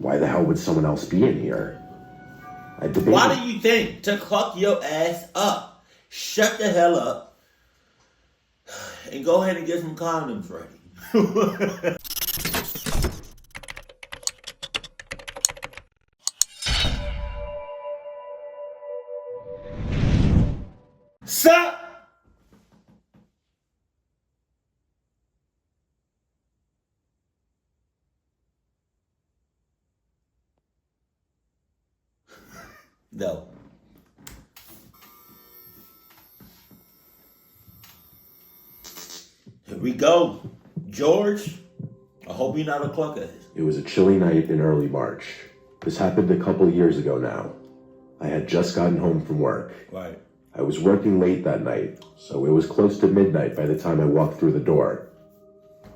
Why the hell would someone else be in here? I debated. Why do you think to cluck your ass up? Shut the hell up and go ahead and get some condoms ready. Sup? No. Here we go. George, I hope you're not a cluck ass. It was a chilly night in early March. This happened a couple years ago now. I had just gotten home from work. Right. I was working late that night, so it was close to midnight by the time I walked through the door.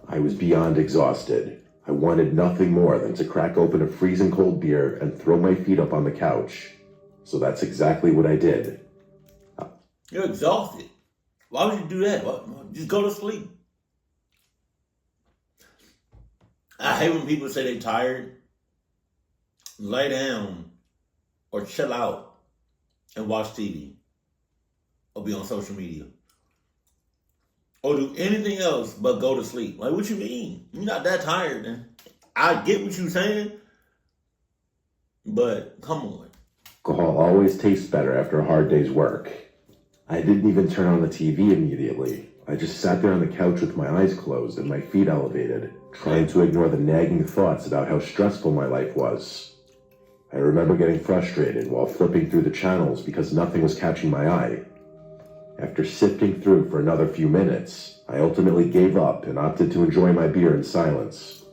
I was beyond exhausted. I wanted nothing more than to crack open a freezing cold beer and throw my feet up on the couch. So that's exactly what I did. You're exhausted. Why would you do that? Just go to sleep. I hate when people say they're tired. Lay down or chill out and watch TV or be on social media or do anything else but go to sleep. Like, what you mean? You're not that tired, man. I get what you're saying, but come on. Alcohol always tastes better after a hard day's work. I didn't even turn on the TV immediately. I just sat there on the couch with my eyes closed and my feet elevated, trying to ignore the nagging thoughts about how stressful my life was. I remember getting frustrated while flipping through the channels because nothing was catching my eye. After sifting through for another few minutes, I ultimately gave up and opted to enjoy my beer in silence.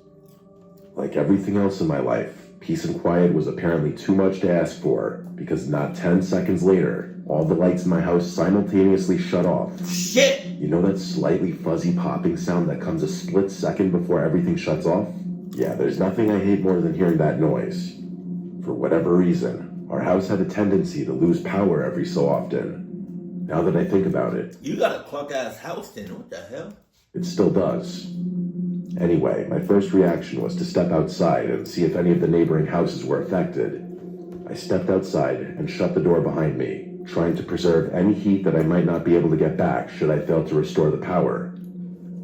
Like everything else in my life, peace and quiet was apparently too much to ask for, because not 10 seconds later, all the lights in my house simultaneously shut off. Shit! You know that slightly fuzzy popping sound that comes a split second before everything shuts off? Yeah, there's nothing I hate more than hearing that noise. For whatever reason, our house had a tendency to lose power every so often. Now that I think about it, You got a cluck ass house then. What the hell? it still does. Anyway, my first reaction was to step outside and see if any of the neighboring houses were affected. I stepped outside and shut the door behind me, trying to preserve any heat that I might not be able to get back should I fail to restore the power.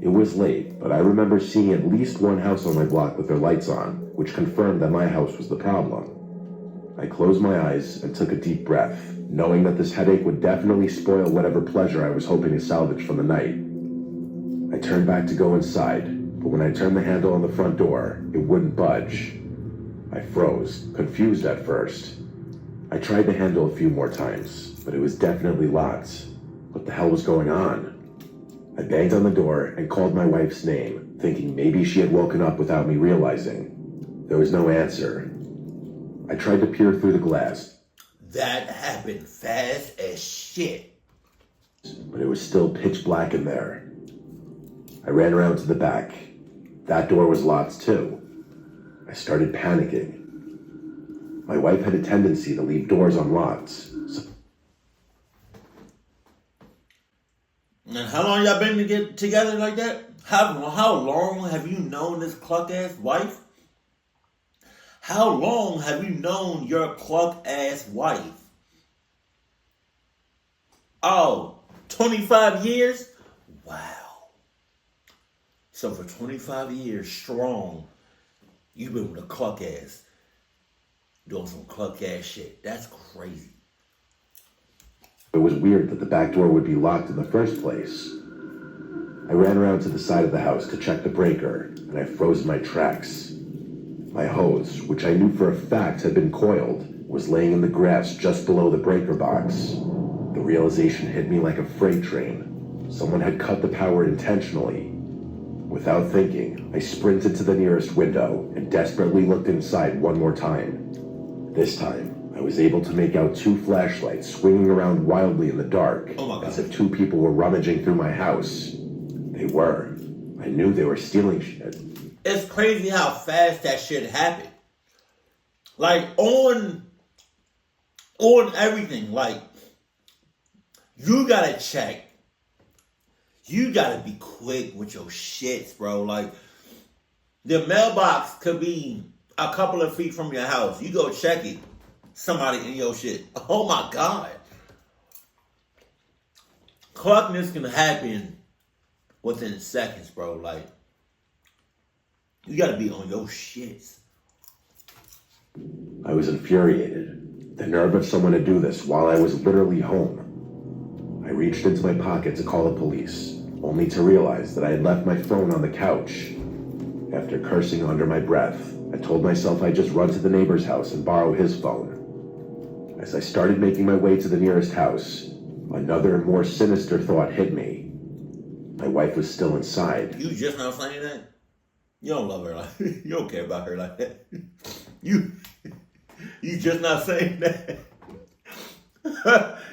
It was late, but I remember seeing at least one house on my block with their lights on, which confirmed that my house was the problem. I closed my eyes and took a deep breath, knowing that this headache would definitely spoil whatever pleasure I was hoping to salvage from the night. I turned back to go inside, but when I turned the handle on the front door, it wouldn't budge. I froze, confused at first. I tried the handle a few more times, but it was definitely locked. What the hell was going on? I banged on the door and called my wife's name, thinking maybe she had woken up without me realizing. There was no answer. I tried to peer through the glass. That happened fast as shit. But it was still pitch black in there. I ran around to the back. That door was locked too. I started panicking. My wife had a tendency to leave doors unlocked. So And how long y'all been to get together like that? How long have you known this cluck ass wife? How long have you known your cluck ass wife? Oh, 25 years? Wow. So for 25 years strong, you've been with a cluck ass, doing some cluck ass shit. That's crazy. it was weird that the back door would be locked in the first place. I ran around to the side of the house to check the breaker, and I froze in my tracks. My hose, which I knew for a fact had been coiled, was laying in the grass just below the breaker box. The realization hit me like a freight train. Someone had cut the power intentionally. Without thinking, I sprinted to the nearest window and desperately looked inside one more time. This time, I was able to make out two flashlights swinging around wildly in the dark, Oh my God. as if two people were rummaging through my house. They were. I knew they were stealing shit. It's crazy how fast that shit happened. Like on everything. Like, you gotta check. You gotta be quick with your shits, bro. Like, the mailbox could be a couple of feet from your house. You go check it. Somebody in your shit. Oh my God. Cluckness can happen within seconds, bro. Like, you gotta be on your shit. I was infuriated. The nerve of someone to do this while I was literally home. I reached into my pocket to call the police, only to realize that I had left my phone on the couch. After cursing under my breath, I told myself I'd just run to the neighbor's house and borrow his phone. As I started making my way to the nearest house, another, more sinister thought hit me. My wife was still inside. You just now saying that? You don't love her like that. You don't care about her like that. You just not saying that.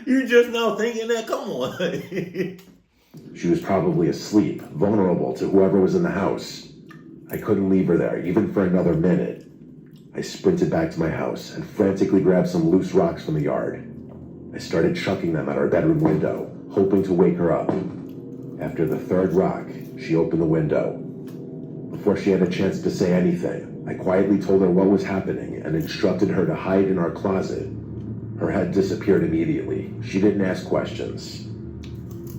You just now thinking that? Come on. She was probably asleep, vulnerable to whoever was in the house. I couldn't leave her there, even for another minute. I sprinted back to my house and frantically grabbed some loose rocks from the yard. I started chucking them at our bedroom window, hoping to wake her up. After the third rock, she opened the window. Before she had a chance to say anything, I quietly told her what was happening and instructed her to hide in our closet. Her head disappeared immediately. She didn't ask questions.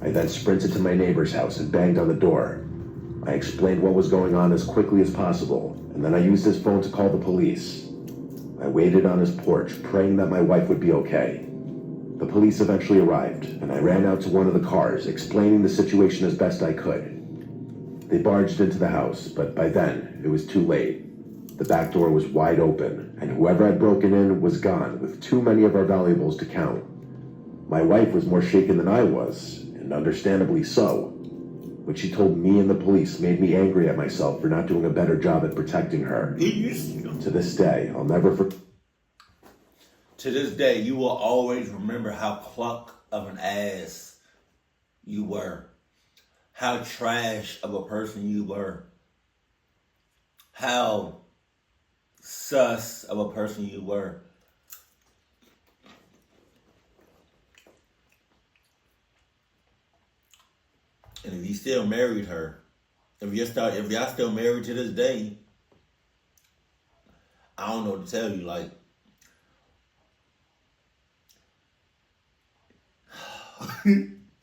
I then sprinted to my neighbor's house and banged on the door. I explained what was going on as quickly as possible, and then I used his phone to call the police. I waited on his porch, praying that my wife would be okay. The police eventually arrived, and I ran out to one of the cars, explaining the situation as best I could. They barged into the house, but by then, it was too late. The back door was wide open, and whoever had broken in was gone, with too many of our valuables to count. My wife was more shaken than I was, and understandably so. What she told me and the police made me angry at myself for not doing a better job at protecting her. To this day, I'll never forget. To this day, you will always remember how cluck of an ass you were. How trash of a person you were. How sus of a person you were. And if you still married her, if y'all still married to this day, I don't know what to tell you. Like,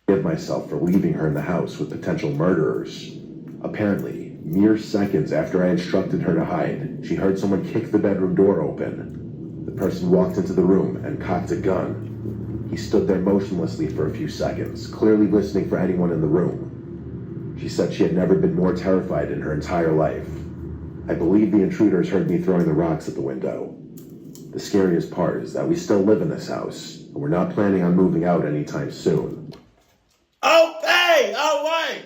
Forgive myself for leaving her in the house with potential murderers. Apparently, mere seconds after I instructed her to hide, she heard someone kick the bedroom door open. The person walked into the room and cocked a gun. He stood there motionlessly for a few seconds, clearly listening for anyone in the room. She said she had never been more terrified in her entire life. I believe the intruders heard me throwing the rocks at the window. The scariest part is that we still live in this house, and we're not planning on moving out anytime soon. okay, all right.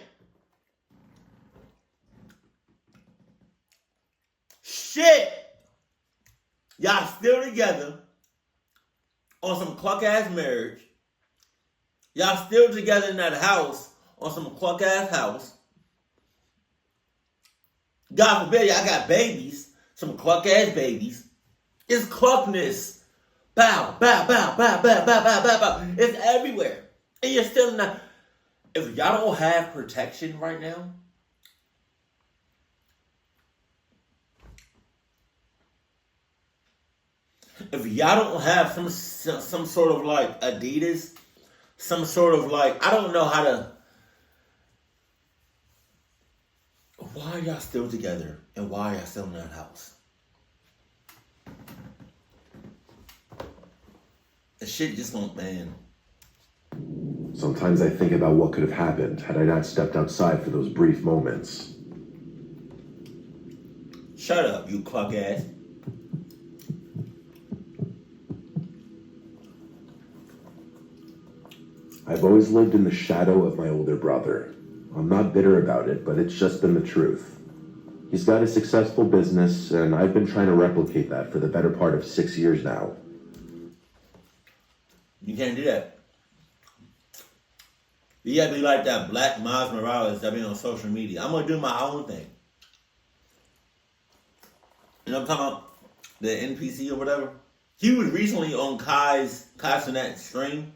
Shit. Y'all still together on some cluck ass marriage. Y'all still together in that house on some cluck ass house. God forbid y'all got babies, some cluck ass babies. It's cluckness. Bow, bow, bow, bow, bow, bow, bow, bow, bow. It's everywhere. And you're still not. If y'all don't have protection right now, if y'all don't have some sort of like Adidas, some sort of like, I don't know how to. Why are y'all still together and why are y'all still in that house? The shit just won't, man. Sometimes I think about what could have happened had I not stepped outside for those brief moments. Shut up, you cluck ass. I've always lived in the shadow of my older brother. I'm not bitter about it, but it's just been the truth. He's got a successful business, and I've been trying to replicate that for the better part of 6 years now. You can't do that. You gotta be like that Black Miles Morales that be on social media. I'm gonna do my own thing. You know what I'm talking about? The NPC or whatever. He was recently on Kai's Sinat stream.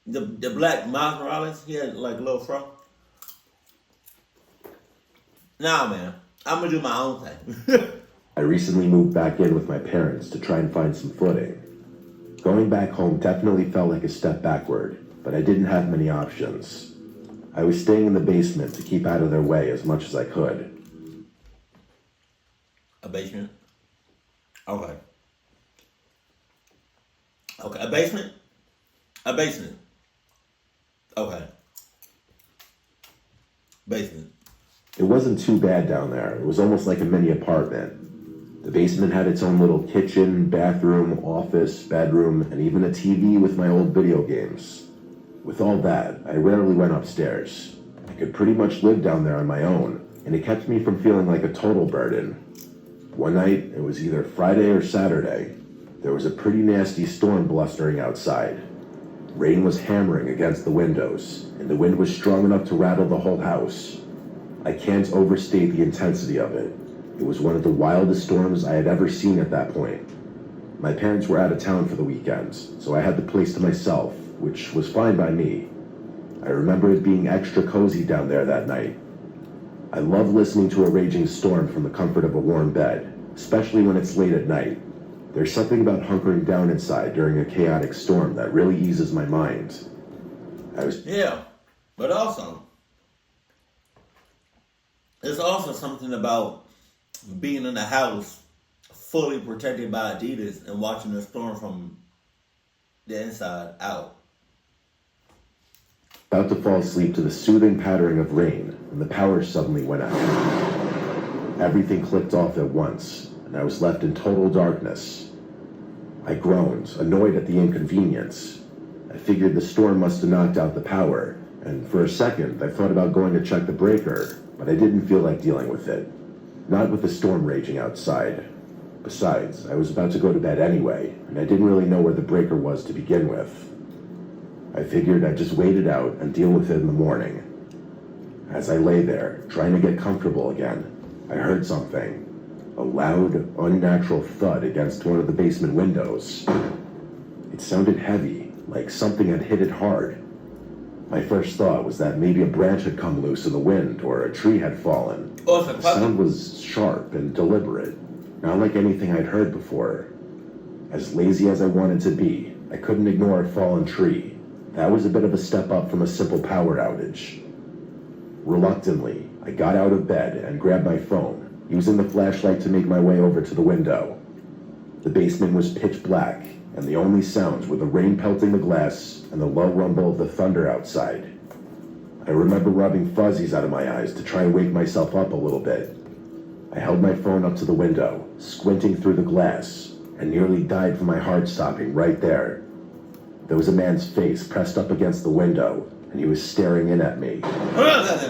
The Black Miles Morales, he had like a little fro. Nah, man. I'm gonna do my own thing. I recently moved back in with my parents to try and find some footing. Going back home definitely felt like a step backward, but I didn't have many options. I was staying in the basement to keep out of their way as much as I could. A basement? Okay. Okay, a basement? A basement. Okay. Basement. It wasn't too bad down there. It was almost like a mini apartment. The basement had its own little kitchen, bathroom, office, bedroom, and even a TV with my old video games. With all that, I rarely went upstairs. I could pretty much live down there on my own, and it kept me from feeling like a total burden. One night, it was either Friday or Saturday, there was a pretty nasty storm blustering outside. Rain was hammering against the windows, and the wind was strong enough to rattle the whole house. I can't overstate the intensity of it. It was one of the wildest storms I had ever seen at that point. My parents were out of town for the weekend, so I had the place to myself, which was fine by me. I remember it being extra cozy down there that night. I love listening to a raging storm from the comfort of a warm bed, especially when it's late at night. There's something about hunkering down inside during a chaotic storm that really eases my mind. Yeah, but also, there's also something about being in the house fully protected by Adidas and watching the storm from the inside out. About to fall asleep to the soothing pattering of rain, and the power suddenly went out. Everything clicked off at once, and I was left in total darkness. I groaned, annoyed at the inconvenience. I figured the storm must have knocked out the power, and for a second I thought about going to check the breaker, but I didn't feel like dealing with it. Not with the storm raging outside. Besides, I was about to go to bed anyway, and I didn't really know where the breaker was to begin with. I figured I'd just wait it out and deal with it in the morning. As I lay there, trying to get comfortable again, I heard something. A loud, unnatural thud against one of the basement windows. It sounded heavy, like something had hit it hard. My first thought was that maybe a branch had come loose in the wind or a tree had fallen. The sound was sharp and deliberate, not like anything I'd heard before. As lazy as I wanted to be, I couldn't ignore a fallen tree. That was a bit of a step up from a simple power outage. Reluctantly, I got out of bed and grabbed my phone, using the flashlight to make my way over to the window. The basement was pitch black, and the only sounds were the rain pelting the glass and the low rumble of the thunder outside. I remember rubbing fuzzies out of my eyes to try and wake myself up a little bit. I held my phone up to the window, squinting through the glass, and nearly died from my heart stopping right there. There was a man's face pressed up against the window, and he was staring in at me.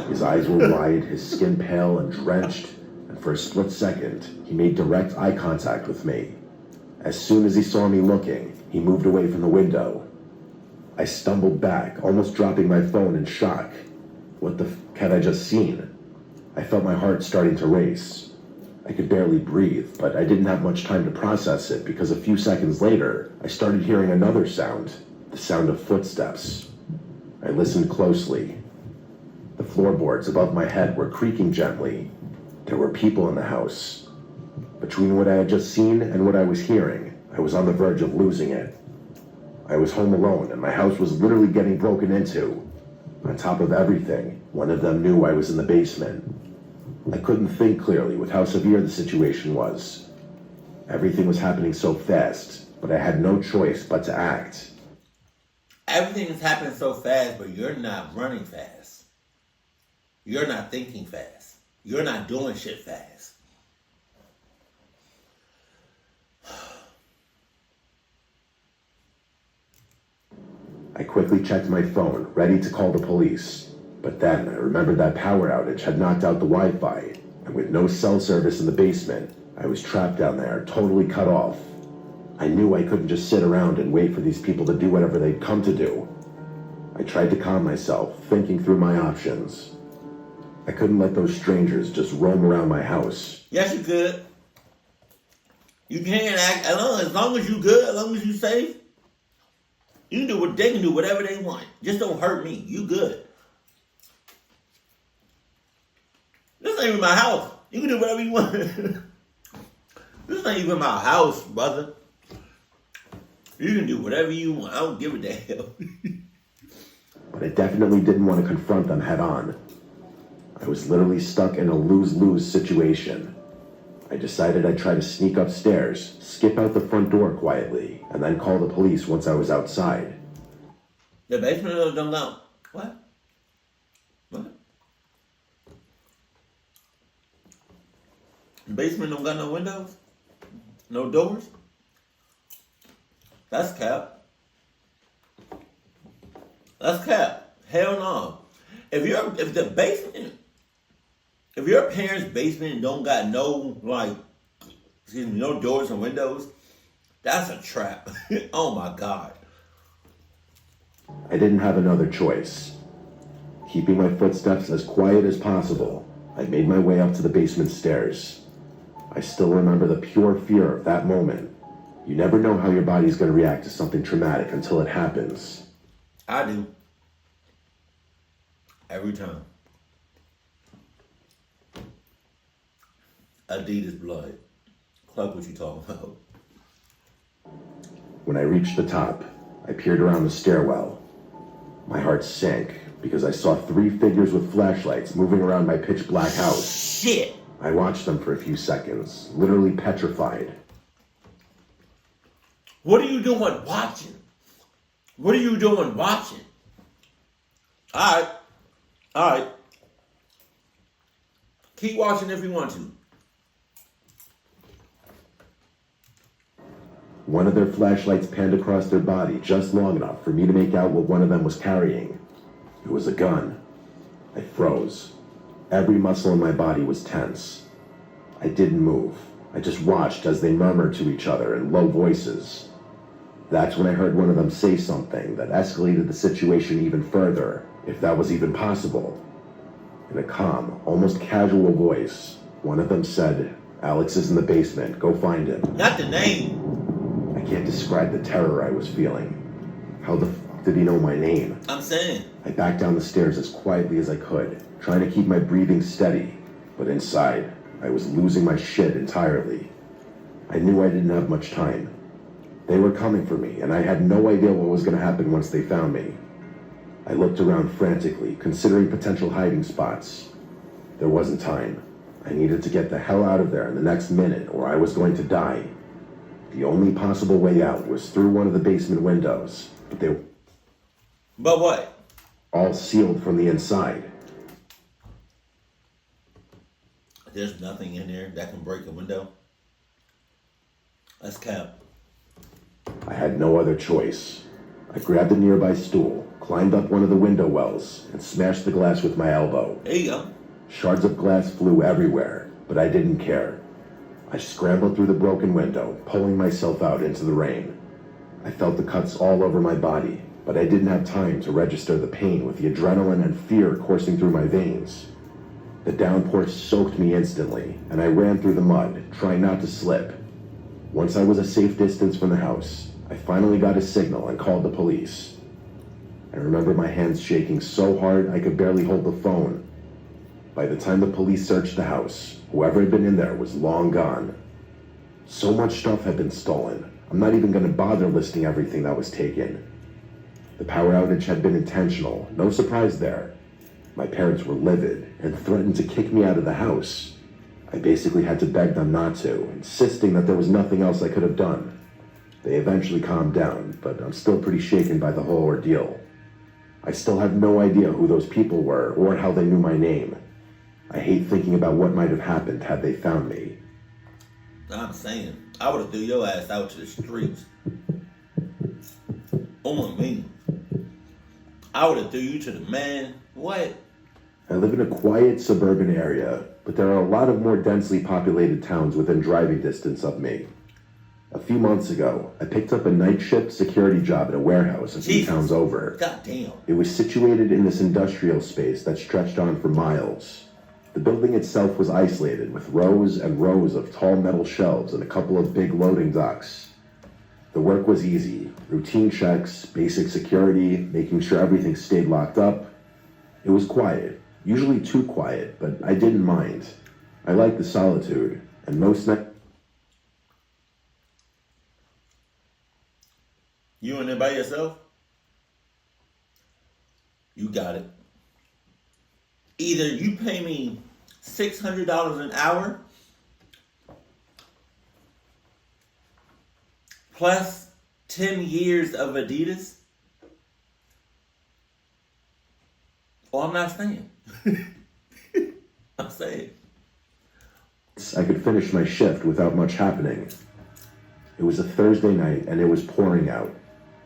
His eyes were wide, his skin pale and drenched, and for a split second, he made direct eye contact with me. As soon as he saw me looking, he moved away from the window. I stumbled back, almost dropping my phone in shock. What the f had I just seen? I felt my heart starting to race. I could barely breathe, but I didn't have much time to process it because a few seconds later, I started hearing another sound, the sound of footsteps. I listened closely. The floorboards above my head were creaking gently. There were people in the house. Between what I had just seen and what I was hearing, I was on the verge of losing it. I was home alone, and my house was literally getting broken into. On top of everything, one of them knew I was in the basement. I couldn't think clearly with how severe the situation was. Everything was happening so fast, but I had no choice but to act. Everything is happening so fast, but you're not running fast. You're not thinking fast. You're not doing shit fast. I quickly checked my phone, ready to call the police. But then I remembered that power outage had knocked out the Wi-Fi, and with no cell service in the basement, I was trapped down there, totally cut off. I knew I couldn't just sit around and wait for these people to do whatever they'd come to do. I tried to calm myself, thinking through my options. I couldn't let those strangers just roam around my house. Yes, you could. You can act as long as you good, as long as you safe. You can do what they can do, whatever they want. Just don't hurt me. You good. This ain't even my house. You can do whatever you want. This ain't even my house, brother. You can do whatever you want. I don't give a damn. But I definitely didn't want to confront them head on. I was literally stuck in a lose-lose situation. I decided I'd try to sneak upstairs, skip out the front door quietly, and then call the police once I was outside. The basement don't know. What? What? The basement don't got no windows? No doors? That's cap. That's cap. Hell no. If your parents' basement don't got no no doors and windows, that's a trap. Oh my God. I didn't have another choice. Keeping my footsteps as quiet as possible, I made my way up to the basement stairs. I still remember the pure fear of that moment. You never know how your body's going to react to something traumatic until it happens. I do. Every time. Adidas blood. Clark, what you talking about? When I reached the top, I peered around the stairwell. My heart sank because I saw 3 figures with flashlights moving around my pitch black house. Shit! I watched them for a few seconds, literally petrified. What are you doing watching? What are you doing watching? Alright. Keep watching if you want to. One of their flashlights panned across their body just long enough for me to make out what one of them was carrying. It was a gun. I froze. Every muscle in my body was tense. I didn't move. I just watched as they murmured to each other in low voices. That's when I heard one of them say something that escalated the situation even further, if that was even possible. In a calm, almost casual voice, one of them said, "Alex is in the basement. Go find him." Not the name. I can't describe the terror I was feeling. How the fuck did he know my name? I'm saying. I backed down the stairs as quietly as I could, trying to keep my breathing steady, but inside, I was losing my shit entirely. I knew I didn't have much time. They were coming for me, and I had no idea what was going to happen once they found me. I looked around frantically, considering potential hiding spots. There wasn't time. I needed to get the hell out of there in the next minute, or I was going to die. The only possible way out was through one of the basement windows, but they were what? all sealed from the inside. There's nothing in there that can break a window. That's cap. I had no other choice. I grabbed a nearby stool, climbed up one of the window wells, and smashed the glass with my elbow. There you go. Shards of glass flew everywhere, but I didn't care. I scrambled through the broken window, pulling myself out into the rain. I felt the cuts all over my body, but I didn't have time to register the pain with the adrenaline and fear coursing through my veins. The downpour soaked me instantly, and I ran through the mud, trying not to slip. Once I was a safe distance from the house, I finally got a signal and called the police. I remember my hands shaking so hard I could barely hold the phone. By the time the police searched the house, whoever had been in there was long gone. So much stuff had been stolen, I'm not even going to bother listing everything that was taken. The power outage had been intentional, no surprise there. My parents were livid and threatened to kick me out of the house. I basically had to beg them not to, insisting that there was nothing else I could have done. They eventually calmed down, but I'm still pretty shaken by the whole ordeal. I still have no idea who those people were or how they knew my name. I hate thinking about what might have happened had they found me. I'm saying, I would have threw your ass out to the streets. On me. I would have threw you to the man. What? I live in a quiet suburban area, but there are a lot of more densely populated towns within driving distance of me. A few months ago, I picked up a night shift security job at a warehouse a few towns over. God damn. It was situated in this industrial space that stretched on for miles. The building itself was isolated with rows and rows of tall metal shelves and a couple of big loading docks. The work was easy. Routine checks, basic security, making sure everything stayed locked up. It was quiet, usually too quiet, but I didn't mind. I like the solitude, and most nights You in there by yourself? You got it. Either you pay me $600 an hour plus 10 years of Adidas, or I'm not staying. I'm saying. I could finish my shift without much happening. It was a Thursday night and it was pouring out.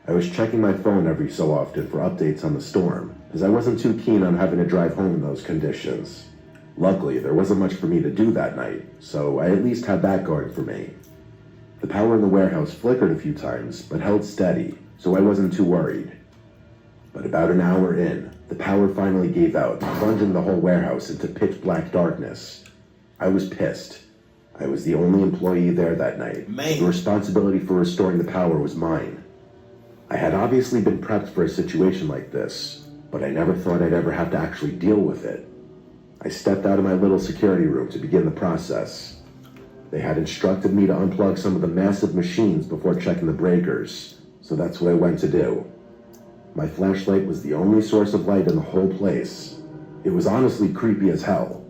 I was checking my phone every so often for updates on the storm, as I wasn't too keen on having to drive home in those conditions. Luckily, there wasn't much for me to do that night, so I at least had that going for me. The power in the warehouse flickered a few times, but held steady, so I wasn't too worried. But about an hour in, the power finally gave out, plunging the whole warehouse into pitch black darkness. I was pissed. I was the only employee there that night. Man. The responsibility for restoring the power was mine. I had obviously been prepped for a situation like this, but I never thought I'd ever have to actually deal with it. I stepped out of my little security room to begin the process. They had instructed me to unplug some of the massive machines before checking the breakers, so that's what I went to do. My flashlight was the only source of light in the whole place. It was honestly creepy as hell.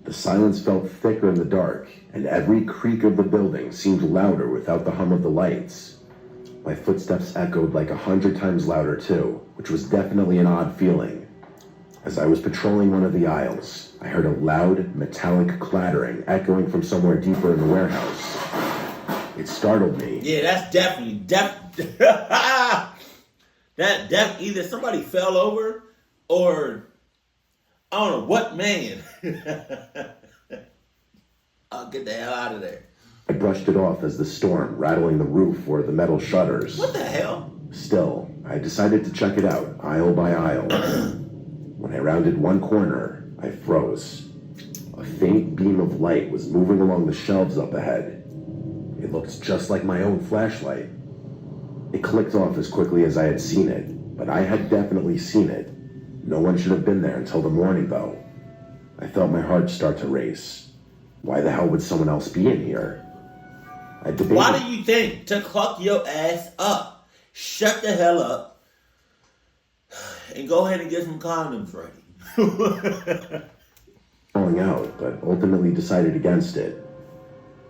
The silence felt thicker in the dark, and every creak of the building seemed louder without the hum of the lights. My footsteps echoed like 100 times louder too, which was definitely an odd feeling. As I was patrolling one of the aisles, I heard a loud, metallic clattering echoing from somewhere deeper in the warehouse. It startled me. Yeah, that's definitely that either somebody fell over or I don't know what man. I'll get the hell out of there. I brushed it off as the storm rattling the roof or the metal shutters. What the hell? Still, I decided to check it out, aisle by aisle. When I rounded one corner, I froze. A faint beam of light was moving along the shelves up ahead. It looked just like my own flashlight. It clicked off as quickly as I had seen it, but I had definitely seen it. No one should have been there until the morning, though. I felt my heart start to race. Why the hell would someone else be in here? I debated. Why do you think to cluck your ass up? Shut the hell up and go ahead and get some condoms ready. Falling out, but ultimately decided against it.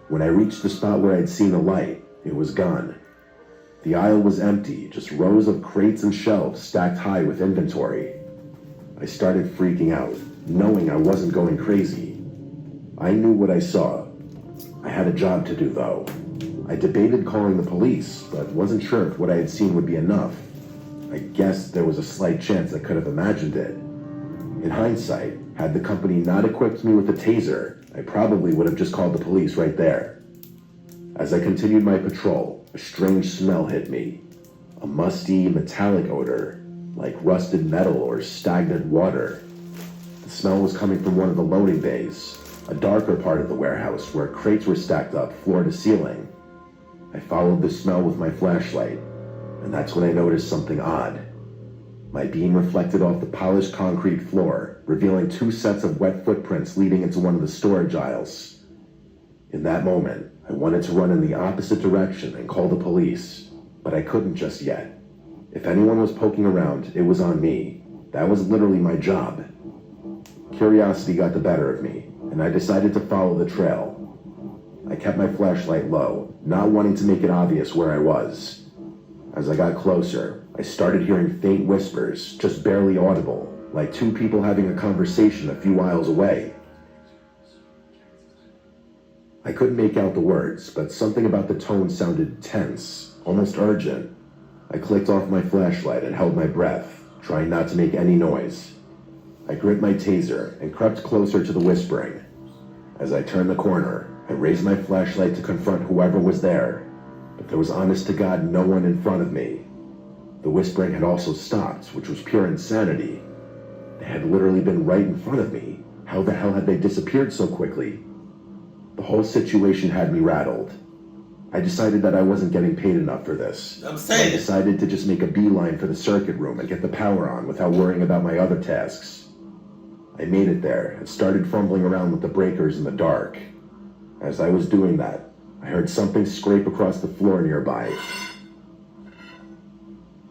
When I reached the spot where I'd seen the light, it was gone. The aisle was empty, just rows of crates and shelves stacked high with inventory. I started freaking out, knowing I wasn't going crazy. I knew what I saw. I had a job to do, though. I debated calling the police, but wasn't sure if what I had seen would be enough. I guessed there was a slight chance I could have imagined it. In hindsight, had the company not equipped me with a taser, I probably would have just called the police right there. As I continued my patrol, a strange smell hit me. A musty, metallic odor, like rusted metal or stagnant water. The smell was coming from one of the loading bays, a darker part of the warehouse where crates were stacked up floor to ceiling. I followed the smell with my flashlight, and that's when I noticed something odd. My beam reflected off the polished concrete floor, revealing 2 sets of wet footprints leading into one of the storage aisles. In that moment, I wanted to run in the opposite direction and call the police, but I couldn't just yet. If anyone was poking around, it was on me. That was literally my job. Curiosity got the better of me, and I decided to follow the trail. I kept my flashlight low, not wanting to make it obvious where I was. As I got closer, I started hearing faint whispers, just barely audible, like 2 people having a conversation a few aisles away. I couldn't make out the words, but something about the tone sounded tense, almost urgent. I clicked off my flashlight and held my breath, trying not to make any noise. I gripped my taser and crept closer to the whispering. As I turned the corner, I raised my flashlight to confront whoever was there, but there was honest to God no one in front of me. The whispering had also stopped, which was pure insanity. They had literally been right in front of me. How the hell had they disappeared so quickly? The whole situation had me rattled. I decided that I wasn't getting paid enough for this. So I decided to just make a beeline for the circuit room and get the power on without worrying about my other tasks. I made it there and started fumbling around with the breakers in the dark. As I was doing that, I heard something scrape across the floor nearby.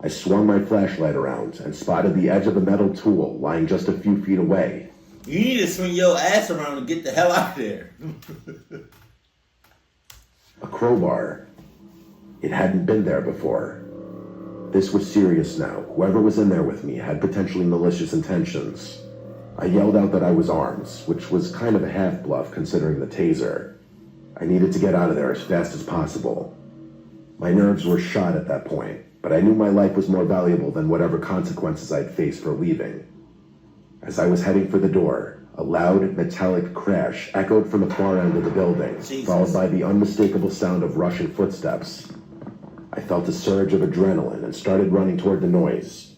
I swung my flashlight around and spotted the edge of a metal tool lying just a few feet away. You need to swing your ass around and get the hell out of there. A crowbar. It hadn't been there before. This was serious now. Whoever was in there with me had potentially malicious intentions. I yelled out that I was armed, which was kind of a half-bluff considering the taser. I needed to get out of there as fast as possible. My nerves were shot at that point, but I knew my life was more valuable than whatever consequences I'd face for leaving. As I was heading for the door, a loud, metallic crash echoed from the far end of the building, followed by the unmistakable sound of rushing footsteps. I felt a surge of adrenaline and started running toward the noise.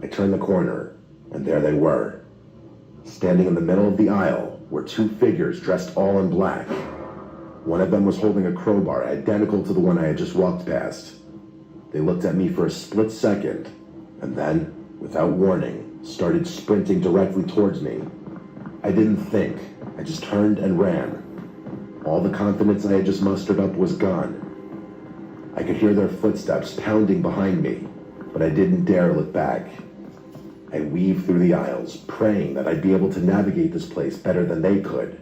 I turned the corner, and there they were. Standing in the middle of the aisle were two figures dressed all in black. One of them was holding a crowbar identical to the one I had just walked past. They looked at me for a split second, and then, without warning, started sprinting directly towards me. I didn't think. I just turned and ran. All the confidence I had just mustered up was gone. I could hear their footsteps pounding behind me, but I didn't dare look back. I weaved through the aisles, praying that I'd be able to navigate this place better than they could.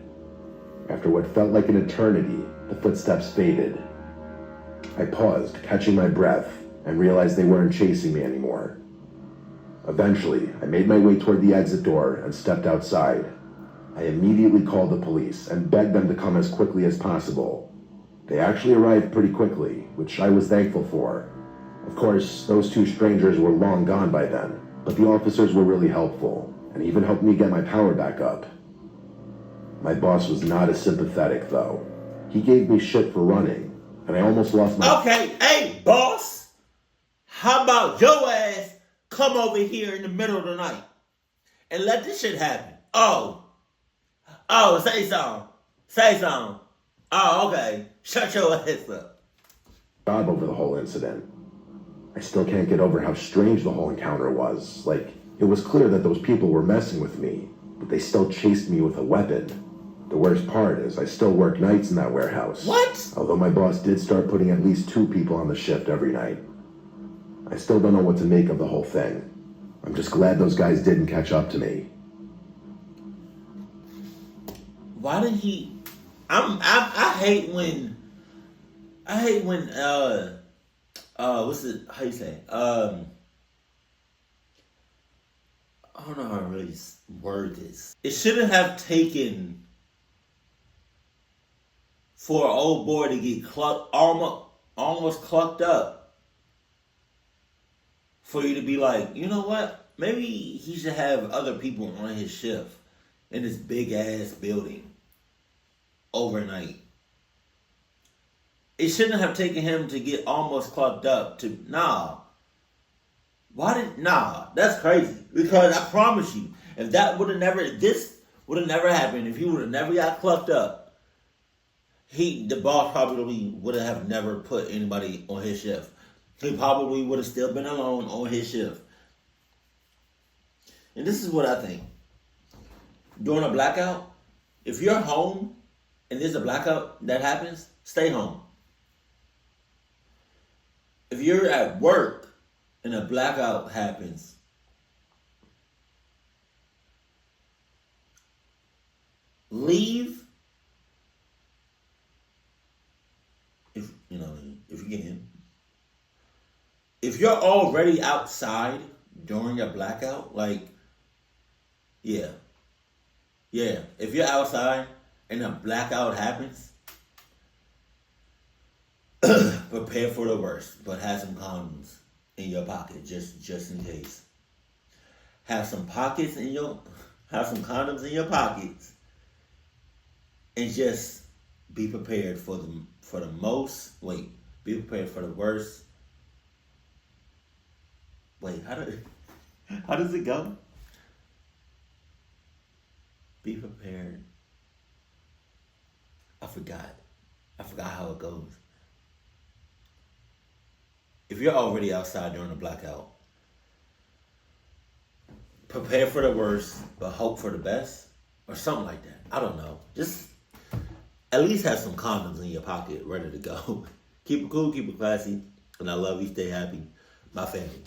After what felt like an eternity, the footsteps faded. I paused, catching my breath, and realized they weren't chasing me anymore. Eventually, I made my way toward the exit door and stepped outside. I immediately called the police and begged them to come as quickly as possible. They actually arrived pretty quickly, which I was thankful for. Of course, those two strangers were long gone by then, but the officers were really helpful, and even helped me get my power back up. My boss was not as sympathetic, though. He gave me shit for running, and I almost lost my... Okay, hey, boss. How about your ass come over here in the middle of the night and let this shit happen? Oh, say something. Say something. Oh, okay. Shut your ass up. ...job over the whole incident. I still can't get over how strange the whole encounter was. Like, it was clear that those people were messing with me, but they still chased me with a weapon. The worst part is I still work nights in that warehouse. What? Although my boss did start putting at least 2 people on the shift every night. I still don't know what to make of the whole thing. I'm just glad those guys didn't catch up to me. Why did he... I hate when... what's it... How you say? I don't know how to really word this. It shouldn't have taken for an old boy to get almost clucked up for you to be like, you know what? Maybe he should have other people on his shift in this big ass building overnight. It shouldn't have taken him to get almost clucked up to that's crazy. Because I promise you, if this would have never happened, if he would have never got clucked up, the boss probably would have never put anybody on his shift. He probably would have still been alone on his shift. And this is what I think. During a blackout, if you're home and there's a blackout that happens, stay home. If you're at work and a blackout happens, leave. If you can. If you're already outside during a blackout, if you're outside and a blackout happens, prepare for the worst, but have some condoms in your pocket just in case. Have some condoms in your pockets, and just be prepared for the most. Wait, be prepared for the worst. Wait, how does it go? Be prepared. I forgot how it goes. If you're already outside during a blackout, prepare for the worst, but hope for the best, or something like that. I don't know. Just at least have some condoms in your pocket ready to go. Keep it cool, keep it classy, and I love you. Stay happy. My family.